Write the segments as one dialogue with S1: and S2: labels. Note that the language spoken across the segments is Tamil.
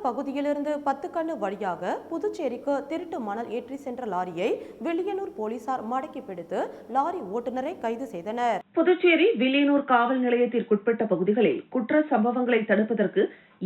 S1: பகுதியிலிருந்து பத்துக்கண்ணு வழியாக புதுச்சேரிக்கு திருட்டு மணல் ஏற்றி சென்ற லாரியை வில்லியனூர் போலீசார் மடக்கி பிடித்து லாரி ஓட்டுநரை கைது செய்தனர்.
S2: புதுச்சேரி வில்லியனூர் காவல் நிலையத்திற்குட்பட்ட பகுதிகளில் குற்ற சம்பவங்களை தடுப்பதற்கு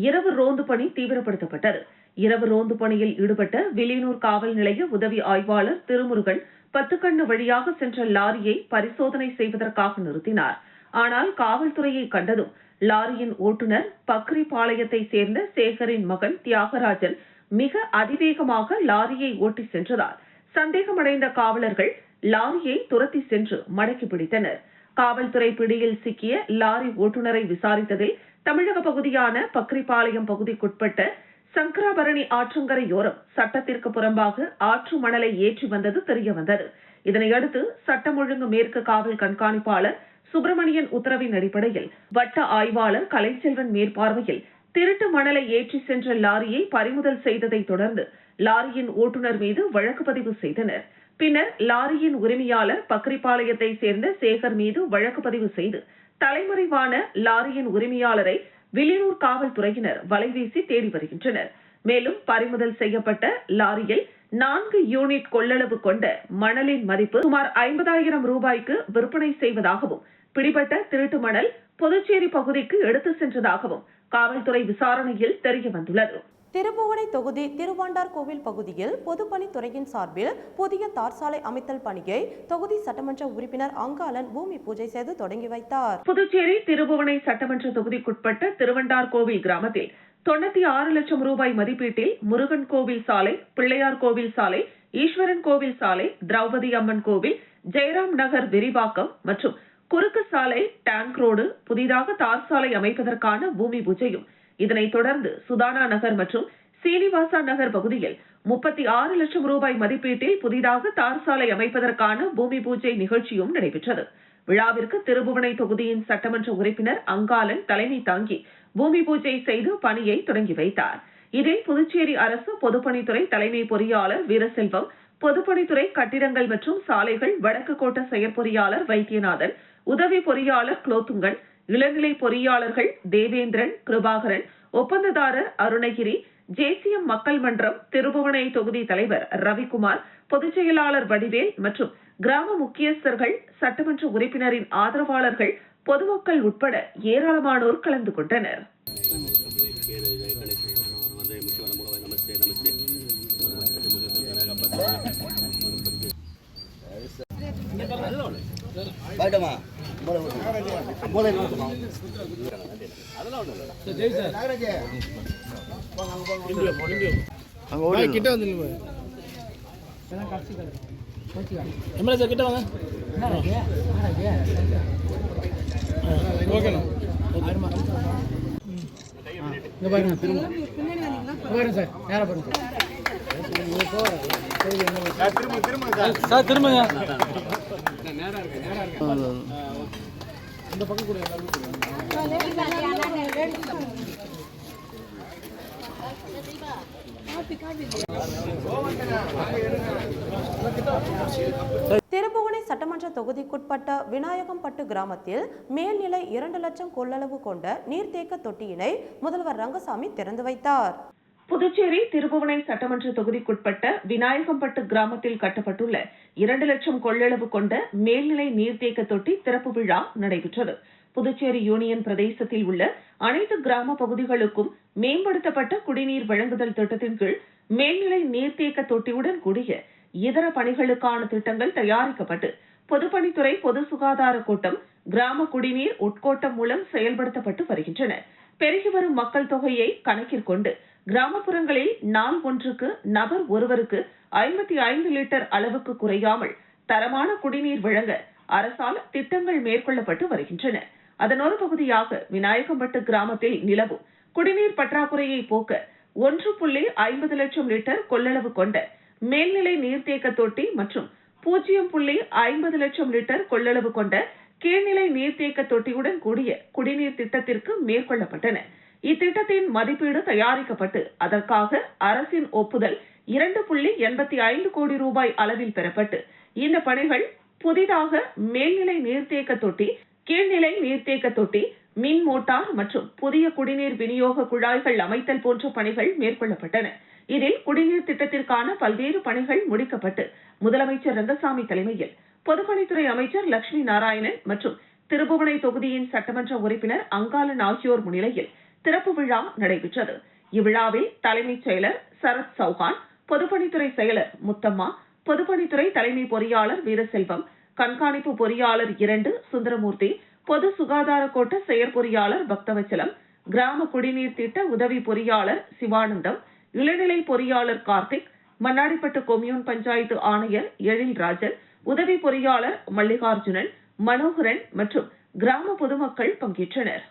S2: இரவு ரோந்து பணி தீவிரப்படுத்தப்பட்டது. இரவு ரோந்து பணியில் ஈடுபட்ட வில்லியனூர் காவல் நிலைய உதவி ஆய்வாளர் திருமுருகன் பத்துக்கண்ணு வழியாக சென்ற லாரியை பரிசோதனை செய்வதற்காக நிறுத்தினார். ஆனால் காவல்துறையை கண்டதும் லாரியின் ஓட்டுநர் பக்ரிபாளையத்தை சேர்ந்த சேகரின் மகன் தியாகராஜன் மிக அதிவேகமாக லாரியை ஓட்டி சென்றதால் சந்தேகமடைந்த காவலர்கள் லாரியை துரத்தி சென்று மடக்கி பிடித்தனர். காவல்துறை பிடியில் சிக்கிய லாரி ஓட்டுநரை விசாரித்ததில் தமிழக பகுதியான பக்ரிபாளையம் பகுதிக்குட்பட்ட சங்கராபரணி ஆற்றங்கரையோரம் சட்டத்திற்கு புறம்பாக ஆற்று மணலை ஏற்றி வந்தது தெரியவந்தது. இதனையடுத்து சட்டம் ஒழுங்கு மேற்கு காவல் கண்காணிப்பாளர் சுப்பிரமணியன் உத்தரவின் அடிப்படையில் வட்ட ஆய்வாளர் கலைச்செல்வன் மேற்பார்வையில் திருட்டு மணலை ஏற்றி சென்ற லாரியை பறிமுதல் செய்ததை தொடர்ந்து லாரியின் ஓட்டுநர் மீது வழக்கு பதிவு செய்தனர். பின்னர் லாரியின் உரிமையாளர் பக்ரிபாளையத்தை சேர்ந்த சேகர் மீது வழக்கு பதிவு செய்து தலைமறைவான லாரியின் உரிமையாளரை வில்லியனூர் காவல்துறையினர் வலைவீசி தேடி வருகின்றனர். மேலும் பறிமுதல் செய்யப்பட்ட லாரியில் 4 யூனிட் கொள்ளளவு கொண்ட மணலின் மதிப்பு சுமார் 50,000 ரூபாய்க்கு விற்பனை செய்வதாகவும் பிடிபட்ட திருட்டு மணல் புதுச்சேரி பகுதிக்கு எடுத்து சென்றதாகவும் காவல்துறை விசாரணையில் தெரியவந்துள்ளது.
S1: திருப்புவனை தொகுதி திருவாண்டார் கோவில் பகுதியில் பொதுப்பணித்துறையின் சார்பில் புதிய தார் சாலை அமைத்தல் பணியை தொகுதி சட்டமன்ற உறுப்பினர் அங்காளன் பூமி பூஜை செய்து தொடங்கி வைத்தார்.
S2: புதுச்சேரி திருப்புவனை சட்டமன்ற தொகுதிக்குட்பட்ட திருவண்டார் கோவில் கிராமத்தில் 96 லட்சம் ரூபாய் மதிப்பீட்டில் முருகன் கோவில் சாலை, பிள்ளையார் கோவில் சாலை, ஈஸ்வரன் கோவில் சாலை, திரௌபதி அம்மன் கோவில், ஜெயராம் நகர் விரிவாக்கம் மற்றும் குறுக்கு சாலை, டேங்க் ரோடு, புதிதாக தார் சாலை அமைப்பதற்கான பூமி பூஜையும், இதனைத் தொடர்ந்து சுதானா நகர் மற்றும் சீனிவாசா நகர் பகுதியில் 36 லட்சம் ரூபாய் மதிப்பீட்டில் புதிதாக தார் சாலை அமைப்பதற்கான பூமி பூஜை நிகழ்ச்சியும் நடைபெற்றது. விழாவிற்கு திருப்புவனை தொகுதியின் சட்டமன்ற உறுப்பினர் அங்காளன் தலைமை தாங்கி பூமி பூஜை செய்து பணியை தொடங்கி வைத்தார். இதில் புதுச்சேரி அரசு பொதுப்பணித்துறை தலைமை பொறியாளர் வீரசெல்வம், பொதுப்பணித்துறை கட்டிடங்கள் மற்றும் சாலைகள் வடக்கு கோட்ட செயற்பொறியாளர் வைத்தியநாதன், உதவி பொறியாளர் குலோத்துங்கன், இளநிலை பொறியாளர்கள் தேவேந்திரன், கிருபாகரன், ஒப்பந்ததாரர் அருணகிரி, ஜேசிஎம் மக்கள் மன்றம் திருப்புவனை தொகுதி தலைவர் ரவிக்குமார், பொதுச் செயலாளர் வடிவேல் மற்றும் கிராம முக்கியஸ்தர்கள், சட்டமன்ற உறுப்பினரின் ஆதரவாளர்கள், பொதுமக்கள் உட்பட ஏராளமானோர் கலந்து கொண்டனர்.
S3: கிட்ட வாங்க. சார் திரும்புங்க. இந்த பக்கம் கூட
S1: திருப்புவனை சட்டமன்ற தொகுதிக்குட்பட்ட விநாயகம்பட்டு கிராமத்தில் மேல்நிலை 2 லட்சம் கொள்ளளவு கொண்ட நீர்த்தேக்க தொட்டியினை முதல்வர் ரங்கசாமி திறந்து வைத்தார்.
S2: புதுச்சேரி திருப்புவனை சட்டமன்ற தொகுதிக்குட்பட்ட விநாயகம்பட்டு கிராமத்தில் கட்டப்பட்டுள்ள 2 லட்சம் கொள்ளளவு கொண்ட மேல்நிலை நீர்த்தேக்க தொட்டி திறப்பு விழா நடைபெற்றது. புதுச்சேரி யூனியன் பிரதேசத்தில் உள்ள அனைத்து கிராம பகுதிகளுக்கும் மேம்படுத்தப்பட்ட குடிநீர் வழங்குதல் திட்டத்தின் கீழ் மேல்நிலை நீர்த்தேக்க தொட்டியுடன் கூடிய இதர பணிகளுக்கான திட்டங்கள் தயாரிக்கப்பட்டு பொதுப்பணித்துறை பொது சுகாதார கோட்டம், கிராம குடிநீர் உட்கோட்டம் மூலம் செயல்படுத்தப்பட்டு வருகின்றன. பெருகி வரும் மக்கள் தொகையை கணக்கிற்கொண்டு கிராமப்புறங்களில் நாள் ஒன்றுக்கு நபர் ஒருவருக்கு 55 லிட்டர் அளவுக்கு குறையாமல் தரமான குடிநீர் வழங்க அரசால் திட்டங்கள் மேற்கொள்ளப்பட்டு வருகின்றன. அதன் ஒரு பகுதியாக விநாயகம்பட்டு கிராமத்தில் நிலவும் குடிநீர் பற்றாக்குறையை போக்க 1.50 லட்சம் லிட்டர் கொள்ளளவு கொண்ட மேல்நிலை நீர்த்தேக்க தொட்டி மற்றும் 0.50 லட்சம் லிட்டர் கொள்ளளவு கொண்ட கீழ்நிலை நீர்த்தேக்க தொட்டியுடன் கூடிய குடிநீர் திட்டத்திற்கு மேற்கொள்ளப்பட்டன. இத்திட்டத்தின் மதிப்பீடு தயாரிக்கப்பட்டு அதற்காக அரசின் ஒப்புதல் 2.85 கோடி ரூபாய் அளவில் பெறப்பட்டு இந்த பணிகள் புதிதாக மேல்நிலை நீர்த்தேக்க தொட்டி, கீழ்நிலை நீர்த்தேக்க தொட்டி, மின் மோட்டார் மற்றும் புதிய குடிநீர் விநியோக குழாய்கள் அமைத்தல் போன்ற பணிகள் மேற்கொள்ளப்பட்டன. இதில் குடிநீர் திட்டத்திற்கான பல்வேறு பணிகள் முடிக்கப்பட்டு முதலமைச்சர் ரங்கசாமி தலைமையில் பொதுப்பணித்துறை அமைச்சர் லட்சுமி நாராயணன் மற்றும் திருபுவனை தொகுதியின் சட்டமன்ற உறுப்பினர் அங்காளன் ஆகியோர் முன்னிலையில் திறப்பு விழா நடைபெற்றது. இவ்விழாவில் தலைமைச் செயலர் சரத் சௌஹான், பொதுப்பணித்துறை செயலர் முத்தம்மா, பொதுப்பணித்துறை தலைமை பொறியாளர் வீரசெல்வம், கண்காணிப்பு பொறியாளர் 2 சுந்தரமூர்த்தி, பொது சுகாதார கோட்ட செயற்பொறியாளர் பக்தவச்சலம், கிராம குடிநீர் திட்ட உதவி பொறியாளர் சிவானந்தம், இளநிலை பொறியாளர் கார்த்திக், மண்ணாடிப்பட்டு கொம்யூன் பஞ்சாயத்து ஆணையர் எழில்ராஜன், உதவி பொறியாளர் மல்லிகார்ஜுனன், மனோகரன் மற்றும் கிராம பொதுமக்கள் பங்கேற்றனர்.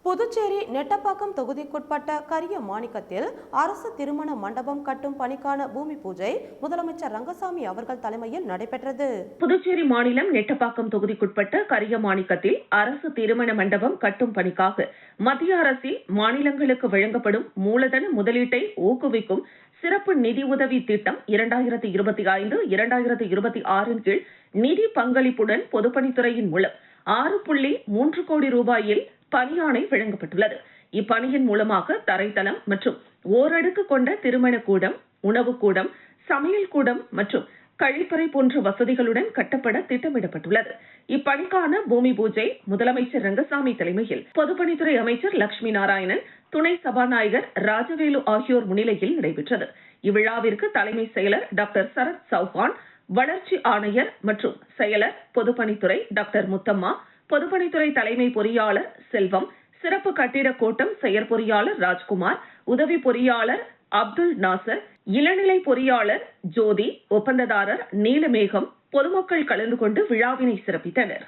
S1: புதுச்சேரி நெட்டப்பாக்கம் தொகுதிக்குட்பட்ட கரிய மாணிக்கத்தில் அரசு திருமண மண்டபம் கட்டும் பணிக்கான பூமி பூஜை முதலமைச்சர் ரங்கசாமி அவர்கள் தலைமையில் நடைபெற்றது.
S2: புதுச்சேரி மாநிலம் நெட்டப்பாக்கம் தொகுதிக்குட்பட்ட கரிய மாணிக்கத்தில் அரசு திருமண மண்டபம் கட்டும் பணிக்காக மத்திய அரசில் மாநிலங்களுக்கு வழங்கப்படும் மூலதன முதலீட்டை ஊக்குவிக்கும் சிறப்பு நிதி உதவி திட்டம் 2025-2026 கீழ் நிதி பங்களிப்புடன் பொதுப்பணித்துறையின் மூலம் 6.3 கோடி ரூபாயில் பணியாணை வழங்கப்பட்டுள்ளது. இப்பணியின் மூலமாக தரைத்தளம் மற்றும் ஓரடுக்கு கொண்ட திருமண கூடம், உணவு கூடம், சமையல் கூடம் மற்றும் கழிப்பறை போன்ற வசதிகளுடன் கட்டப்பட திட்டமிடப்பட்டுள்ளது. இப்பணிக்கான பூமி பூஜை முதலமைச்சர் ரங்கசாமி தலைமையில் பொதுப்பணித்துறை அமைச்சர் லட்சுமி நாராயணன், துணை சபாநாயகர் ராஜவேலு ஆகியோர் முன்னிலையில் நடைபெற்றது. இவ்விழாவிற்கு தலைமை செயலர் டாக்டர் சரத் சௌஹான், வளர்ச்சி ஆணையர் மற்றும் செயலர் பொதுப்பணித்துறை டாக்டர் முத்தம்மா, பொதுப்பணித்துறை தலைமை பொறியாளர் செல்வம், சிறப்பு கட்டிட கோட்டம் செயற்பொறியாளர் ராஜ்குமார், உதவி பொறியாளர் அப்துல் நாசர், இளநிலை பொறியாளர் ஜோதி, ஒப்பந்ததாரர் நீலமேகம், பொதுமக்கள் கலந்து கொண்டு விழாவினை சிறப்பித்தனர்.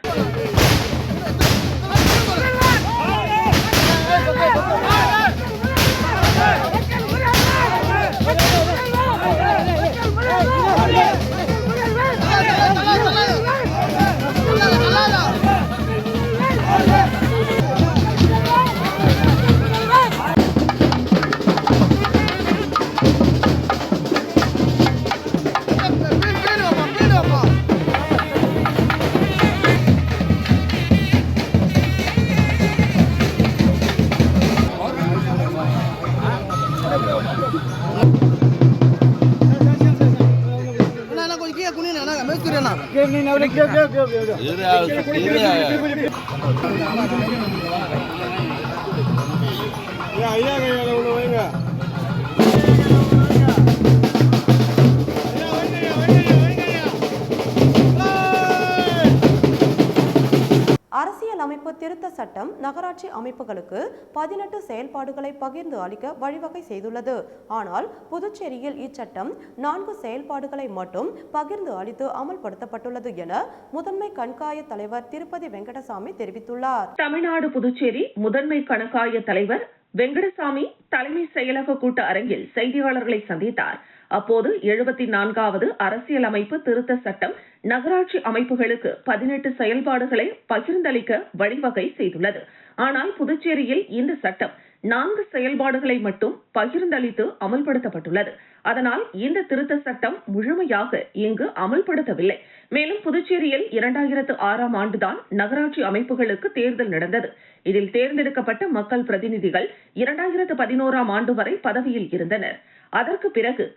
S1: அரசியலமைப்பு திருத்த சட்டம் நகராட்சி அமைப்புகளுக்கு 18 செயல்பாடுகளை பகிர்ந்து அளிக்க வழிவகை செய்துள்ளது. ஆனால் புதுச்சேரியில் இச்சட்டம் 4 செயல்பாடுகளை மட்டும் பகிர்ந்து அளித்து அமல்படுத்தப்பட்டுள்ளது என முதன்மை கண்காய தலைவர் திருப்பதி வெங்கடசாமி தெரிவித்துள்ளார்.
S2: தமிழ்நாடு புதுச்சேரி முதன்மை கணக்காய தலைவர் வெங்கடசாமி தலைமை செயலக கூட்ட அரங்கில் செய்தியாளர்களை சந்தித்தார். அப்போது 74வது அரசியலமைப்பு திருத்த சட்டம் நகராட்சி அமைப்புகளுக்கு 18 செயல்பாடுகளை பகிர்ந்தளிக்க வழிவகை செய்துள்ளது. ஆனால் புதுச்சேரியில் இந்த சட்டம் 4 செயல்பாடுகளை மட்டும் பகிர்ந்தளித்து அமல்படுத்தப்பட்டுள்ளது. அதனால் இந்த திருத்த சட்டம் முழுமையாக இங்கு அமல்படுத்தவில்லை. மேலும் புதுச்சேரியில் 2006ஆம் ஆண்டுதான் நகராட்சி அமைப்புகளுக்கு தேர்தல் நடந்தது. இதில் தேர்ந்தெடுக்கப்பட்ட மக்கள் பிரதிநிதிகள் 2011ஆம் ஆண்டு வரை பதவியில் இருந்தனர். அதற்கு பிறகு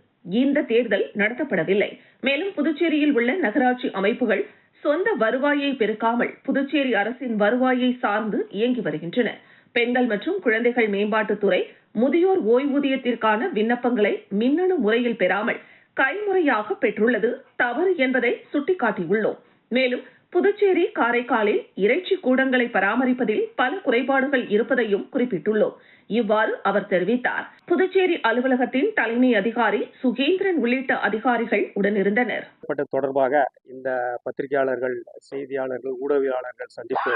S2: இந்த தேர்தல் நடத்தப்படவில்லை. மேலும் புதுச்சேரியில் உள்ள நகராட்சி அமைப்புகள் சொந்த வருவாயை பெருக்காமல் புதுச்சேரி அரசின் வருவாயை சார்ந்து இயங்கி வருகின்றன. பெண்கள் மற்றும் குழந்தைகள் மேம்பாட்டுத்துறை முதியோர் ஓய்வூதியத்திற்கான விண்ணப்பங்களை மின்னணு முறையில் பெறாமல் கைமுறையாக பெற்றுள்ளது தவறு என்பதை சுட்டிக்காட்டியுள்ளோம். மேலும் புதுச்சேரி, காரைக்காலில் இறைச்சி கூடங்களை பராமரிப்பதில் பல குறைபாடுகள் இருப்பதையும் குறிப்பிட்டுள்ளோம். இவ்வாறு அவர் தெரிவித்தார். புதுச்சேரி அலுவலகத்தின் தலைமை அதிகாரி சுகேந்திரன் உள்ளிட்ட அதிகாரிகள் உடனிருந்தனர்.
S4: தொடர்பாக இந்த பத்திரிகையாளர்கள், செய்தியாளர்கள், ஊடகவியலாளர்கள் சந்திப்பு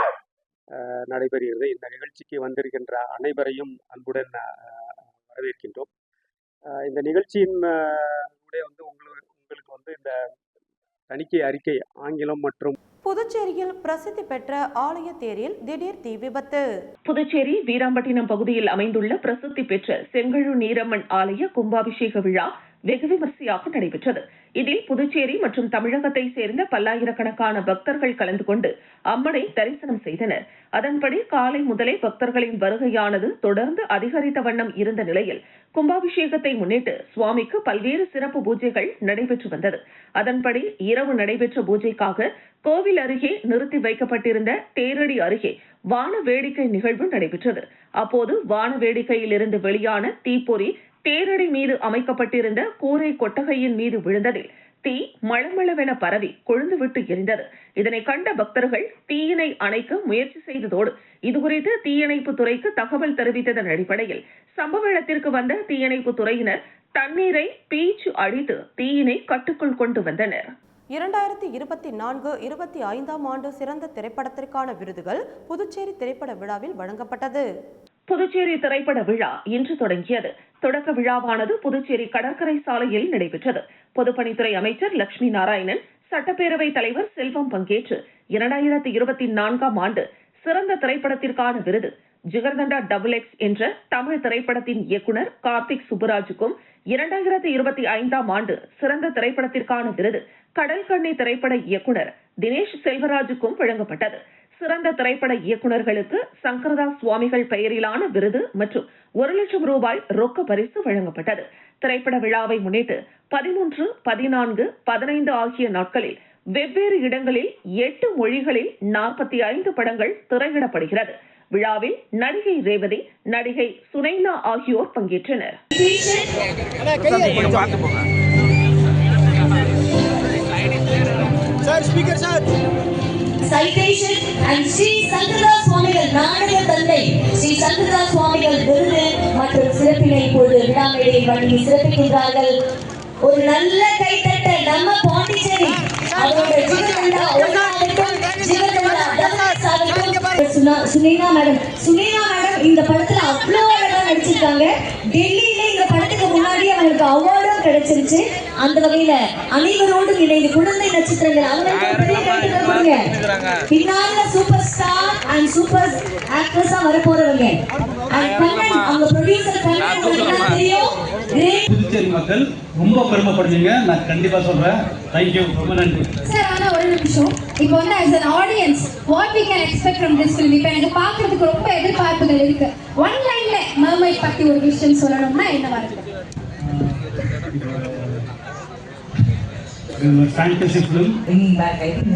S4: நடைபெறுகிறது. இந்த நிகழ்ச்சிக்கு வந்திருக்கின்ற அனைவரையும் அன்புடன் வரவேற்கின்றோம். இந்த நிகழ்ச்சியின் வந்து உங்களுக்கு வந்து இந்த தணிக்கை அறிக்கை ஆங்கிலம் மற்றும்
S1: புதுச்சேரியில் பிரசித்தி பெற்ற ஆலய தேரில் திடீர் தீ விபத்து.
S2: புதுச்சேரி வீராம்பட்டினம் பகுதியில் அமைந்துள்ள பிரசித்தி பெற்ற செங்கழு நீரம்மன் ஆலய கும்பாபிஷேக விழா வெகு விமர்சையாக நடைபெற்றது. இதில் புதுச்சேரி மற்றும் தமிழகத்தை சேர்ந்த பல்லாயிரக்கணக்கான பக்தர்கள் கலந்து கொண்டு அம்மனை தரிசனம் செய்தனர். அதன்படி காலை முதலே பக்தர்களின் வருகையானது தொடர்ந்து அதிகரித்த வண்ணம் இருந்த நிலையில் கும்பாபிஷேகத்தை முன்னிட்டு சுவாமிக்கு பல்வேறு சிறப்பு பூஜைகள் நடைபெற்று வந்தது. அதன்படி இரவு நடைபெற்ற பூஜைக்காக கோவில் அருகே நிறுத்தி வைக்கப்பட்டிருந்த தேரடி அருகே வான வேடிக்கை நிகழ்வு நடைபெற்றது. அப்போது வான வேடிக்கையில் இருந்து வெளியான தீப்பொறி தேரடி மீது அமைக்கப்பட்டிருந்த கூரை கொட்டகையின் மீது விழுந்ததில் தீ மளமளவென பரவி கொழுந்துவிட்டு எரிந்தது. இதனை கண்ட பக்தர்கள் தீயினை அணைக்க முயற்சி செய்ததோடு இதுகுறித்து தீயணைப்பு துறைக்கு தகவல் தெரிவித்ததன் அடிப்படையில் சம்பவ இடத்திற்கு வந்த தீயணைப்பு துறையினர் தண்ணீரை பீச்சு அடித்து தீயினை கட்டுக்குள் கொண்டு வந்தனர்.
S1: 2024-25 ஆண்டு சிறந்த திரைப்படத்திற்கான விருதுகள் புதுச்சேரி திரைப்பட விழாவில் வழங்கப்பட்டது.
S2: புதுச்சேரி திரைப்பட விழா இன்று தொடங்கியது. தொடக்க விழாவானது புதுச்சேரி கடற்கரை சாலையில் நடைபெற்றது. பொதுப்பணித்துறை அமைச்சர் லட்சுமி நாராயணன், சட்டப்பேரவைத் தலைவர் செல்வம் பங்கேற்று 2024 ஆண்டு சிறந்த திரைப்படத்திற்கான விருது ஜிகர்தண்டா XX என்ற தமிழ் திரைப்படத்தின் இயக்குனர் கார்த்திக் சுப்புராஜுக்கும், 2025 ஆண்டு சிறந்த திரைப்படத்திற்கான விருது கடல்கண்ணி திரைப்பட இயக்குனர் தினேஷ் செல்வராஜுக்கும் வழங்கப்பட்டது. சிறந்த திரைப்பட இயக்குநர்களுக்கு சங்கரதாஸ் சுவாமிகள் பெயரிலான விருது மற்றும் 1 லட்சம் ரூபாய் ரொக்க பரிசு வழங்கப்பட்டது. திரைப்பட விழாவை முன்னிட்டு 13, 14, 15 ஆகிய நாட்களில் வெவ்வேறு இடங்களில் 8 மொழிகளில் 45 படங்கள் திரையிடப்படுகிறது. விழாவில் நடிகை ரேவதி, நடிகை சுனைனா ஆகியோர் பங்கேற்றனர்.
S5: Citation and ஸ்ரீ சங்கரதாஸ் சுவாமிகள் நாடக தந்தை ஸ்ரீ சங்கரதாஸ் சுவாமிகள் விருது மற்றும் சிறப்பினை இப்போது விழா மேடையில் வழங்கி சிறப்பிக்கின்றார்கள். ஒரு நல்ல கைத்தட்ட நம்ம பாண்டிச்சேரி அவரோட ஜிகர்தண்டா சுனேனா மேடம் இந்த படத்துல அவ்வளோ அழகா நடிச்சிருக்காங்க. டெல்லியில இந்த படத்துக்கு முன்னாடி அவங்களுக்கு அவார்டும் கிடைச்சிருச்சு. அந்த வகையில அனைவரோடும் இணைந்து குழந்தை நட்சத்திரங்கள் அவங்களுக்கு பெரிய கைத்தட்டல் கொடுங்க. பின்னால சூப்பர் ஸ்டார் அண்ட் சூப்பர் ஆக்ட்ரஸா வர போறவங்க அவங்க ப்ரொடியூசர் கண்ணன் தெரியும்.
S6: புதுச்சேரி மக்கள் ரொம்ப பெருமைப்படுறீங்க. நான் கண்டிப்பா சொல்றேன். Thank you. ரொம்ப நன்றி
S7: சார். ஆனா ஒரு நிமிஷம், இப்போ வந்து as an audience what we can expect from this film? இப்போ எனக்கு பார்க்கிறதுக்கு ரொம்ப எதிர்பார்ப்புகள் இருக்கு. ஒன் லைன்ல மர்மைட் பத்தி ஒரு விஷயம் சொல்லணும்னா என்னவா இருக்கு?
S6: ஃபேண்டசி ஃபிலிம்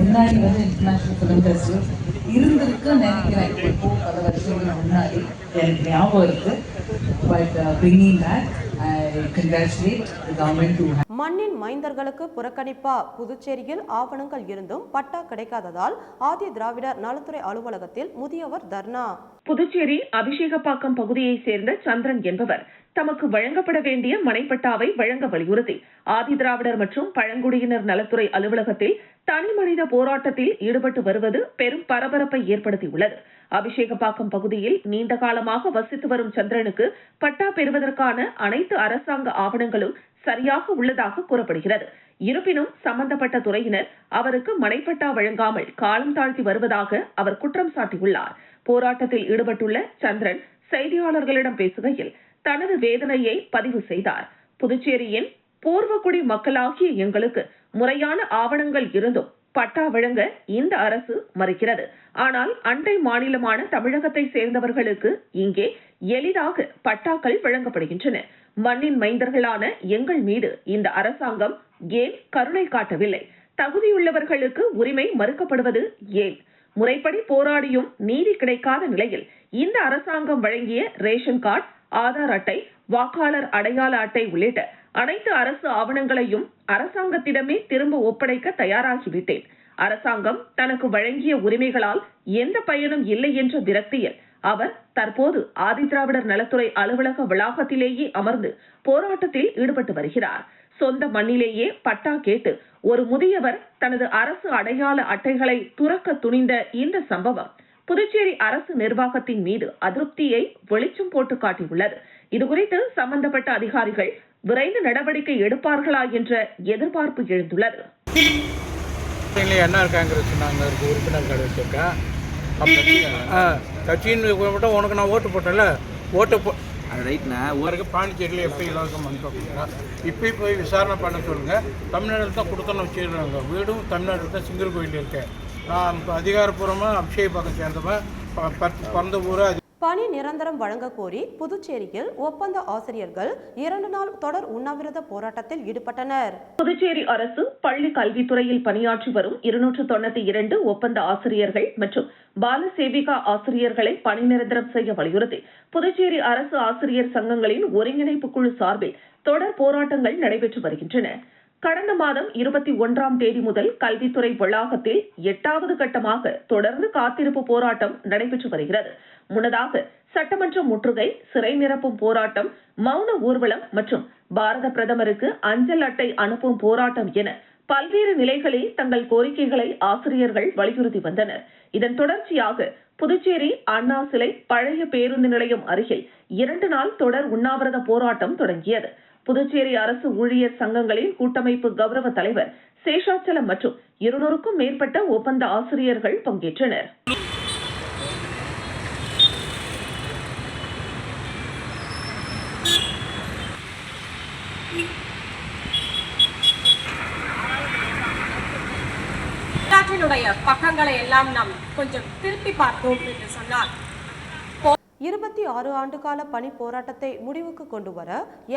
S8: முன்னாடி வந்து இன்டர்நேஷனல் ஃபிலிம் ஃபெஸ்டிவல் இருந்திருக்குன்னு நினைக்கிறேன். இப்போ பல வருஷங்களுக்கு முன்னாடி எனக்கு ஞாபகம் இருக்கு. பட் பிரிங்கிங் பேக்
S1: மண்ணின் மைந்தர்களுக்கு புறக்கணிப்பா? புதுச்சேரியில் ஆவணங்கள் இருந்தும் பட்டா கிடைக்காததால் ஆதி திராவிடர் நலத்துறை அலுவலகத்தில் முதியவர் தர்ணா.
S2: புதுச்சேரி அபிஷேகப்பாக்கம் பகுதியை சேர்ந்த சந்திரன் என்பவர் தமக்கு வழங்கப்பட வேண்டிய மனைப்பட்டாவை வழங்க வலியுறுத்தி ஆதி திராவிடர் மற்றும் பழங்குடியினர் நலத்துறை அலுவலகத்தில் தனி மனித போராட்டத்தில் ஈடுபட்டு வருவது பெரும் பரபரப்பை ஏற்படுத்தியுள்ளது. அபிஷேகப்பாக்கம் பகுதியில் நீண்ட காலமாக வசித்து வரும் சந்திரனுக்கு பட்டா பெறுவதற்கான அனைத்து அரசாங்க ஆவணங்களும் சரியாக உள்ளதாக கூறப்படுகிறது. இருப்பினும் சம்பந்தப்பட்ட துறையினர் அவருக்கு மனைப்பட்டா வழங்காமல் காலம் தாழ்த்தி வருவதாக அவர் குற்றம் சாட்டியுள்ளார். போராட்டத்தில் ஈடுபட்டுள்ள சந்திரன் செய்தியாளர்களிடம் பேசுகையில் தனது வேதனையை பதிவு செய்தார். புதுச்சேரியின் பூர்வகுடி மக்களாகிய எங்களுக்கு முறையான ஆவணங்கள் இருந்தும் பட்டா வழங்க இந்த அரசு மறுக்கிறது. ஆனால் அண்டை மாநிலமான தமிழகத்தை சேர்ந்தவர்களுக்கு இங்கே எளிதாக பட்டாக்கள் வழங்கப்படுகின்றன. மண்ணின் மைந்தர்களான எங்கள் மீது இந்த அரசாங்கம் ஏன் கருணை காட்டவில்லை? தகுதியுள்ளவர்களுக்கு உரிமை மறுக்கப்படுவது ஏன்? முறைப்படி போராடியும் நீதி கிடைக்காத நிலையில் இந்த அரசாங்கம் வழங்கிய ரேஷன் கார்டு, ஆதார் அட்டை, வாக்காளர் அடையாள அட்டை உள்ளிட்ட அனைத்து அரசு ஆவணங்களையும் அரசாங்கத்திடமே திரும்ப ஒப்படைக்க தயாராகிவிட்டேன். அரசாங்கம் தனக்கு வழங்கிய உரிமைகளால் எந்த பயனும் இல்லை என்ற விரக்தியில் அவர் தற்போது ஆதிதிராவிடர் நலத்துறை அலுவலக வளாகத்திலேயே அமர்ந்து போராட்டத்தில் ஈடுபட்டு வருகிறார். சொந்த மண்ணிலேயே பட்டா கேட்டு ஒரு முதியவர் தனது அரசு அடையாள அட்டைகளை துறக்க துணிந்த இந்த சம்பவம் புதுச்சேரி அரசு நிர்வாகத்தின் மீது அதிருப்தியை வெளிச்சம் போட்டு காட்டியுள்ளது. இதுகுறித்து சம்பந்தப்பட்ட அதிகாரிகள் விரைந்து நடவடிக்கை எடுப்பார்களா என்ற எதிர்பார்ப்பு எழுந்துள்ளது.
S3: என்ஆர் காங்கிரஸ் நாங்கள் இருக்கு உறுப்பினர் கார்டு வச்சிருக்கேன். கட்சின்னு உனக்கு நான் ஓட்டு போட்டேன்ல, ஓட்டு ரைட்ண்ணா ஊருக்கு பாண்டிச்சேரியில் எப்படி இலவசம் வந்துட்டோம். இப்போ போய் விசாரணை பண்ண சொல்லுங்கள். தமிழ்நாட்டில் தான் கொடுத்தோன்னு வச்சுருக்காங்க. வீடும் தமிழ்நாட்டில் தான் சிங்கிள் கோயில் இருக்கேன். நான் இப்போ அதிகாரப்பூர்வமாக அபிஷேக் பக்கம் சேர்ந்தவன் பிறந்த ஊரை
S1: பணி நிரந்தரம் வழங்க கோரி புதுச்சேரியில் ஒப்பந்த ஆசிரியர்கள் 2 நாள் தொடர் உண்ணாவிரத போராட்டத்தில் ஈடுபட்டனர்.
S2: புதுச்சேரி அரசு பள்ளி கல்வித்துறையில் பணியாற்றி வரும் 292 ஒப்பந்த ஆசிரியர்கள் மற்றும் பால சேவிகா ஆசிரியர்களை பணி நிரந்தரம் செய்ய வலியுறுத்தி புதுச்சேரி அரசு ஆசிரியர் சங்கங்களின் ஒருங்கிணைப்பு குழு சார்பில் தொடர் போராட்டங்கள் நடைபெற்று வருகின்றன. கடந்த மாதம் 21ஆம் தேதி முதல் கல்வித்துறை வளாகத்தில் 8வது கட்டமாக தொடர்ந்து காத்திருப்பு போராட்டம் நடைபெற்று வருகிறது. முன்னதாக சட்டமன்ற முற்றுகை, சிறை நிரப்பும் போராட்டம், மௌன ஊர்வலம் மற்றும் பாரத பிரதமருக்கு அஞ்சல் அட்டை அனுப்பும் போராட்டம் என பல்வேறு நிலைகளில் தங்கள் கோரிக்கைகளை ஆசிரியர்கள் வலியுறுத்தி வந்தனர். இதன் தொடர்ச்சியாக புதுச்சேரி அண்ணா சிலை பழைய பேருந்து நிலையம் அருகில் 2 நாள் தொடர் உண்ணாவிரத போராட்டம் தொடங்கியது. புதுச்சேரி அரசு ஊழியர் சங்கங்களின் கூட்டமைப்பு கௌரவ தலைவர் சேஷாச்சலம் மற்றும் 200க்கும் மேற்பட்ட ஒப்பந்த ஆசிரியர்கள் பங்கேற்றனர்.
S9: பக்கங்களை எல்லாம் நாம் கொஞ்சம் திருப்பி பார்த்தோம் என்று சொன்னார்.
S1: 26 ஆண்டு கால பணி போராட்டத்தை முடிவுக்கு கொண்டு வர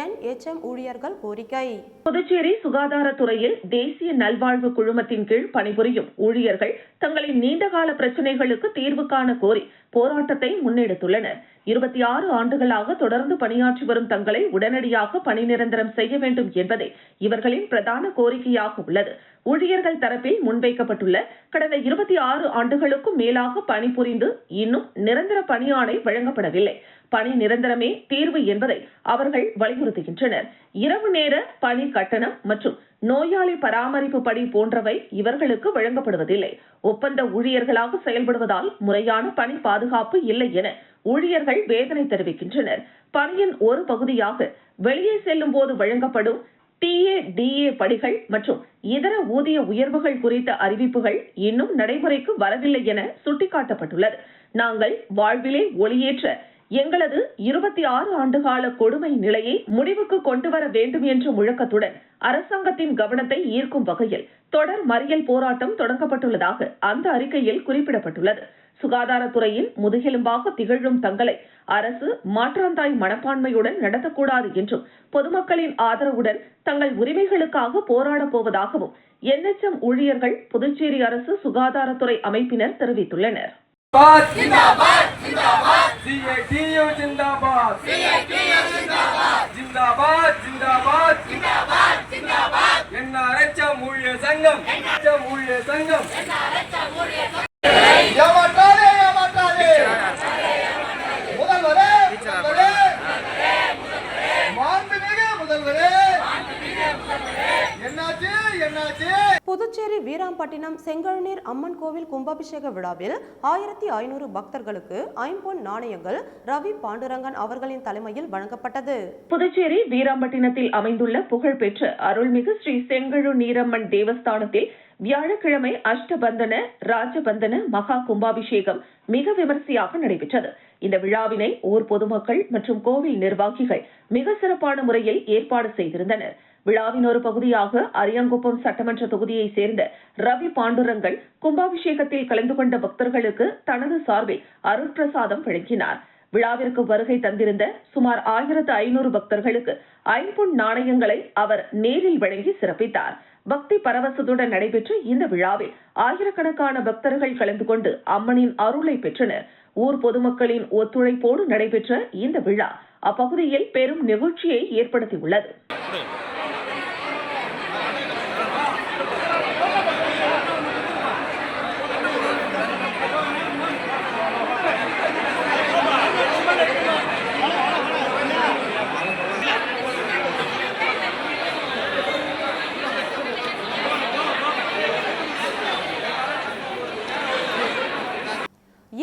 S1: NHM ஊழியர்கள் கோரிக்கை.
S2: புதுச்சேரி சுகாதாரத்துறையில் தேசிய நல்வாழ்வு குழுமத்தின் கீழ் பணிபுரியும் ஊழியர்கள் தங்களின் நீண்டகால பிரச்சினைகளுக்கு தீர்வு காண கோரி போராட்டத்தை முன்னெடுத்துள்ளனர். 26 ஆண்டுகளாக தொடர்ந்து பணியாற்றி வரும் தங்களை உடனடியாக பணி நிரந்தரம் செய்ய வேண்டும் என்பதே இவர்களின் பிரதான கோரிக்கையாக உள்ளது. ஊழியர்கள் தரப்பில் முன்வைக்கப்பட்டுள்ள கடந்த 26 ஆண்டுகளுக்கும் மேலாக பணிபுரிந்து இன்னும் நிரந்தர பணியாணை வழங்கப்படவில்லை. பணி நிரந்தரமே தீர்வு என்பதை அவர்கள் வலியுறுத்துகின்றனர். இரவு நேர பணி கட்டணம் மற்றும் நோயாளி பராமரிப்பு பணி போன்றவை இவர்களுக்கு வழங்கப்படுவதில்லை. ஒப்பந்த ஊழியர்களாக செயல்படுவதால் முறையான பணி பாதுகாப்பு இல்லை என ஊழியர்கள் வேதனை தெரிவிக்கின்றனர். பணியின் ஒரு பகுதியாக வெளியே செல்லும் போது வழங்கப்படும் TADA படிகள் மற்றும் இதர ஊதிய உயர்வுகள் குறித்த அறிவிப்புகள் இன்னும் நடைமுறைக்கு வரவில்லை என சுட்டிக்காட்டப்பட்டுள்ளது. நாங்கள் வாழ்விலே ஒளியேற்ற எங்களது 26 ஆண்டுகால கொடுமை நிலையை முடிவுக்கு கொண்டு வர வேண்டும் என்ற முழக்கத்துடன் அரசாங்கத்தின் கவனத்தை ஈர்க்கும் வகையில் தொடர் மறியல் போராட்டம் தொடங்கப்பட்டுள்ளதாக அந்த அறிக்கையில் குறிப்பிடப்பட்டுள்ளது. சுகாதாரத்துறையின் முதுகெலும்பாக திகழும் தங்களை அரசு மாற்றாந்தாய் மனப்பான்மையுடன் நடத்தக்கூடாது என்றும் பொதுமக்களின் ஆதரவுடன் தங்கள் உரிமைகளுக்காக போராடப் போவதாகவும் NHM ஊழியர்கள் புதுச்சேரி அரசு சுகாதாரத்துறை அமைப்பினர் தெரிவித்துள்ளனர்.
S1: புதுச்சேரி வீராம்பட்டினம் செங்கழுநீர் அம்மன் கோவில் கும்பாபிஷேக விழாவில் 1500 பக்தர்களுக்கு ஐம்பொன் நாணயங்கள் ரவி பாண்டுரங்கன் அவர்களின் தலைமையில் வழங்கப்பட்டது.
S2: புதுச்சேரி வீராம்பட்டினத்தில் அமைந்துள்ள புகழ்பெற்ற அருள்மிகு ஸ்ரீ செங்கழுநீரம்மன் தேவஸ்தானத்தில் வியாழக்கிழமை அஷ்டபந்தன ராஜபந்தன மகா கும்பாபிஷேகம் மிக விமரிசையாக நடைபெற்றது. இந்த விழாவினை ஊர் பொதுமக்கள் மற்றும் கோவில் நிர்வாகிகள் மிக சிறப்பான முறையில் ஏற்பாடு செய்திருந்தனர். விழாவின் ஒரு பகுதியாக அரியாங்குப்பம் சட்டமன்ற தொகுதியை சேர்ந்த ரவி பாண்டுரங்கன் கும்பாபிஷேகத்தில் கலந்து கொண்ட பக்தர்களுக்கு தனது சார்பில் அருட்பிரசாதம் வழங்கினார். விழாவிற்கு வருகை தந்திருந்த சுமார் 1500 பக்தர்களுக்கு ஐம்பொன் நாணயங்களை அவர் நேரில் வழங்கி சிறப்பித்தார். பக்தி பரவசத்துடன் நடைபெற்ற இந்த விழாவில் ஆயிரக்கணக்கான பக்தர்கள் கலந்து கொண்டு அம்மனின் அருளை பெற்றனர். ஊர் பொதுமக்களின் ஒத்துழைப்போடு நடைபெற்ற இந்த விழா அப்பகுதியில் பெரும் நிகழ்ச்சியை ஏற்படுத்தியுள்ளது.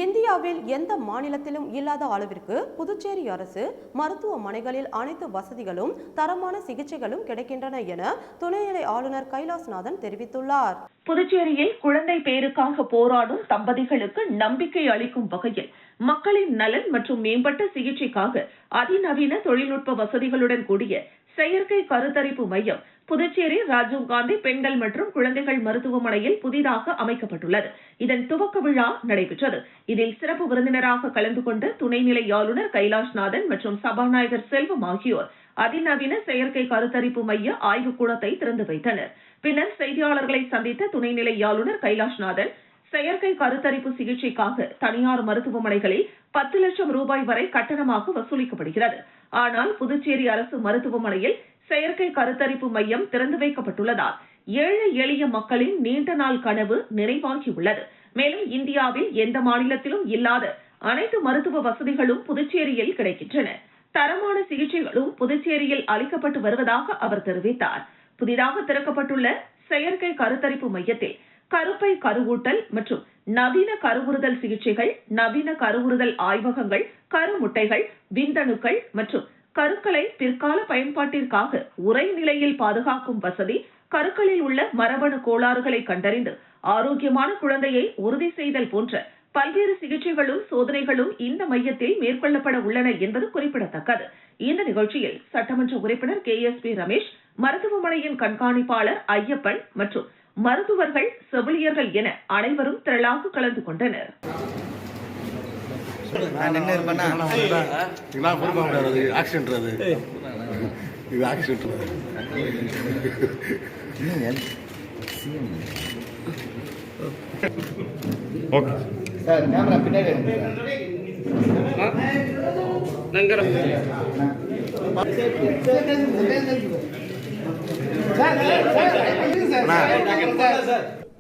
S1: இந்தியாவில் எந்த மாநிலத்திலும் இல்லாத அளவிற்கு புதுச்சேரி அரசு மருத்துவமனைகளில் அனைத்து வசதிகளும் தரமான சிகிச்சைகளும் கிடைக்கின்றன என துணைநிலை ஆளுநர் கைலாஷ்நாதன் தெரிவித்துள்ளார்.
S2: புதுச்சேரியில் குழந்தை பேருக்காக போராடும் தம்பதிகளுக்கு நம்பிக்கை அளிக்கும் வகையில் மக்களின் நலன் மற்றும் மேம்பட்ட சிகிச்சைக்காக அதிநவீன தொழில்நுட்ப வசதிகளுடன் கூடிய செயற்கை கருத்தரிப்பு மையம் புதுச்சேரி ராஜீவ்காந்தி பெண்கள் மற்றும் குழந்தைகள் மருத்துவமனையில் புதிதாக அமைக்கப்பட்டுள்ளது. இதன் துவக்க விழா நடைபெற்றது. இதில் சிறப்பு விருந்தினராக கலந்து கொண்ட துணைநிலை ஆளுநர் கைலாஷ்நாதன் மற்றும் சபாநாயகர் செல்வம் ஆகியோர் அதிநவீன செயற்கை கருத்தரிப்பு மைய ஆய்வுக்கூடத்தை திறந்து வைத்தனர். பின்னர் செய்தியாளர்களை சந்தித்த துணைநிலை ஆளுநர் கைலாஷ்நாதன் செயற்கை கருத்தரிப்பு சிகிச்சைக்காக தனியார் மருத்துவமனைகளில் 10 லட்சம் ரூபாய் வரை கட்டணமாக வசூலிக்கப்படுகிறது. ஆனால் புதுச்சேரி அரசு மருத்துவமனையில் செயற்கை கருத்தரிப்பு மையம் திறந்து வைக்கப்பட்டுள்ளதால் ஏழை எளிய மக்களின் நீண்ட நாள் கனவு நிறைவாகியுள்ளது. மேலும் இந்தியாவில் எந்த மாநிலத்திலும் இல்லாத அனைத்து மருத்துவ வசதிகளும் புதுச்சேரியில் கிடைக்கின்றன. தரமான சிகிச்சைகளும் புதுச்சேரியில் அளிக்கப்பட்டு வருவதாக அவர் தெரிவித்தார். புதிதாக திறக்கப்பட்டுள்ள செயற்கை கருத்தரிப்பு மையத்தில் கருப்பை கருவூட்டல் மற்றும் நவீன கருவுறுதல் சிகிச்சைகள், நவீன கருவுறுதல் ஆய்வகங்கள், கருமுட்டைகள், விந்தணுக்கள் மற்றும் கருக்களை பிற்கால பயன்பாட்டிற்காக உறை நிலையில் பாதுகாக்கும் வசதி, கருக்களில் உள்ள மரபணு கோளாறுகளை கண்டறிந்து ஆரோக்கியமான குழந்தையை உறுதி செய்தல் போன்ற பல்வேறு சிகிச்சைகளும் சோதனைகளும் இந்த மையத்தில் மேற்கொள்ளப்பட உள்ளன என்பது குறிப்பிடத்தக்கது. இந்த நிகழ்ச்சியில் சட்டமன்ற உறுப்பினர் KSP ரமேஷ், மருத்துவமனையின் கண்காணிப்பாளர் ஐயப்பன் மற்றும் மருத்துவர்கள், செவிலியர்கள் என அனைவரும் திரளாக கலந்து கொண்டனர்.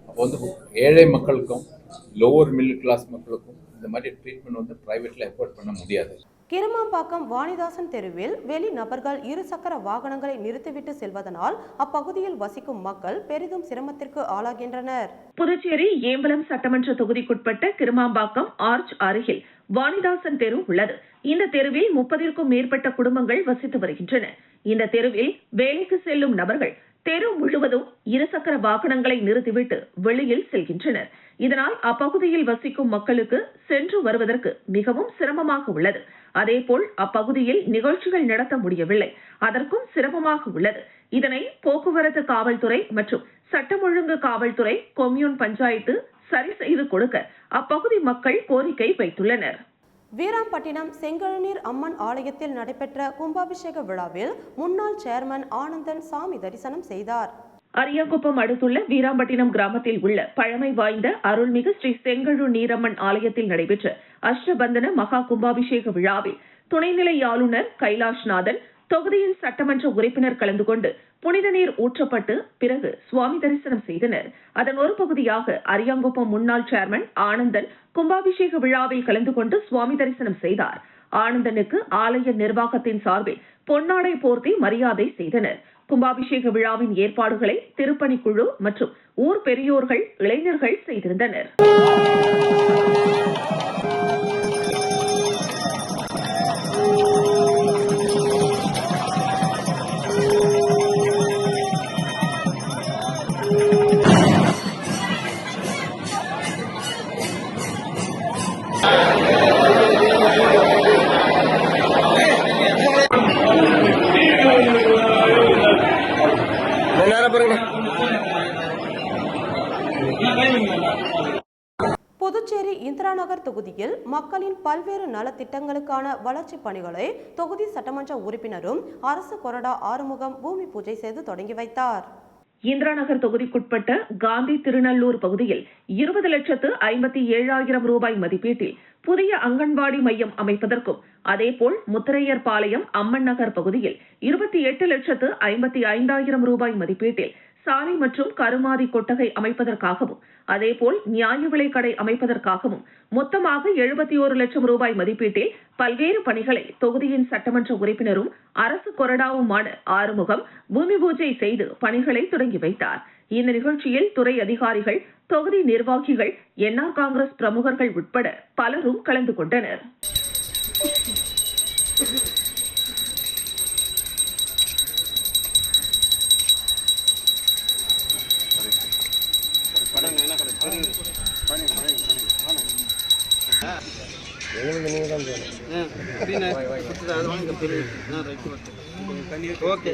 S10: அப்போ வந்து ஏழை மக்களுக்கும் லோவர் மிடில் கிளாஸ் மக்களுக்கும் இந்த மாதிரி ட்ரீட்மெண்ட் வந்து பிரைவேட்ல எஃபோர்ட் பண்ண முடியாது.
S1: கிருமாம்பாக்கம் வாணிதாசன் தெருவில் வெளி நபர்கள் இருசக்கர வாகனங்களை நிறுத்திவிட்டு செல்வதனால் அப்பகுதியில் வசிக்கும் மக்கள் பெரிதும் சிரமத்திற்கு ஆளாகின்றனர்.
S2: புதுச்சேரி ஏம்பலம் சட்டமன்ற தொகுதிக்குட்பட்ட கிருமாம்பாக்கம் ஆர்ச் அருகில் வாணிதாசன் தெரு உள்ளது. இந்த தெருவில் 30ற்கும் மேற்பட்ட குடும்பங்கள் வசித்து வருகின்றன. இந்த தெருவில் வேலைக்கு செல்லும் நபர்கள் தெரு முழுவதும் இருசக்கர வாகனங்களை நிறுத்திவிட்டு வெளியில் செல்கின்றனர். இதனால் அப்பகுதியில் வசிக்கும் மக்களுக்கு சென்று வருவதற்கு மிகவும் சிரமமாக உள்ளது. அதேபோல் அப்பகுதியில் நிகழ்ச்சிகள் நடத்த முடியவில்லை, அதற்கும் சிரமமாக உள்ளது. இதனை போக்குவரத்து காவல்துறை மற்றும் சட்டம் ஒழுங்கு காவல்துறை, கொம்யூன் பஞ்சாயத்து சரி செய்து கொடுக்க அப்பகுதி மக்கள் கோரிக்கை வைத்துள்ளனர்.
S1: வீராம்பட்டினம் செங்கழுநீர் அம்மன் ஆலயத்தில் நடைபெற்ற கும்பாபிஷேக விழாவில் முன்னாள் சேர்மன் ஆனந்தன் சாமி தரிசனம் செய்தார்.
S2: அரியாங்குப்பம் அடுத்துள்ள வீராம்பட்டினம் கிராமத்தில் உள்ள பழமை வாய்ந்த அருள்மிகு ஸ்ரீ செங்கழு நீரம்மன் ஆலயத்தில் நடைபெற்ற அஷ்டபந்தன மகா கும்பாபிஷேக விழாவில் துணைநிலை ஆளுநர் கைலாஷ்நாதன், தொகுதியின் சட்டமன்ற உறுப்பினர் கலந்து கொண்டு புனித நீர் ஊற்றப்பட்டு பிறகு சுவாமி தரிசனம் செய்தனர். அதன் ஒரு பகுதியாக அரியாங்குப்பம் முன்னாள் சேர்மன் ஆனந்தன் கும்பாபிஷேக விழாவில் கலந்து கொண்டு சுவாமி தரிசனம் செய்தார். ஆனந்தனுக்கு ஆலய நிர்வாகத்தின் சார்பில் பொன்னாடை போர்த்தி மரியாதை செய்தனர். கும்பாபிஷேக விழாவின் ஏற்பாடுகளை திருப்பணிக்குழு மற்றும் ஊர் பெரியோர்கள், இளைஞர்கள் செய்திருந்தனர்.
S1: புதுச்சேரி இந்திரா நகர் தொகுதியில் மக்களின் பல்வேறு நலத்திட்டங்களுக்கான வளர்ச்சி பணிகளை தொகுதி சட்டமன்ற உறுப்பினரும் அரசு கொறடா ஆறுமுகம் பூமி பூஜை செய்து தொடங்கி வைத்தார்.
S2: இந்திரா நகர் தொகுதிக்குட்பட்ட காந்தி திருநல்லூர் பகுதியில் 20,57,000 ரூபாய் மதிப்பீட்டில் புதிய அங்கன்வாடி மையம் அமைப்பதற்கும், அதேபோல் முத்திரையர் பாளையம் அம்மன் நகர் பகுதியில் 28,55,000 ரூபாய் மதிப்பீட்டில் சாலை மற்றும் கருமாதி கொட்டகை அமைப்பதற்காகவும், அதேபோல் நியாய விலைக் கடை அமைப்பதற்காகவும் மொத்தமாக 71 லட்சம் ரூபாய் மதிப்பீட்டில் பல்வேறு பணிகளை தொகுதியின் சட்டமன்ற உறுப்பினரும் அரசு கொறடாவுமான ஆறுமுகம் பூமி பூஜை செய்து பணிகளை தொடங்கி வைத்தார். இந்த நிகழ்ச்சியில் துறை அதிகாரிகள், தொகுதி நிர்வாகிகள், என்ஆர் காங்கிரஸ் பிரமுகர்கள் உட்பட பலரும் கலந்து கொண்டனர்.
S3: ஓகே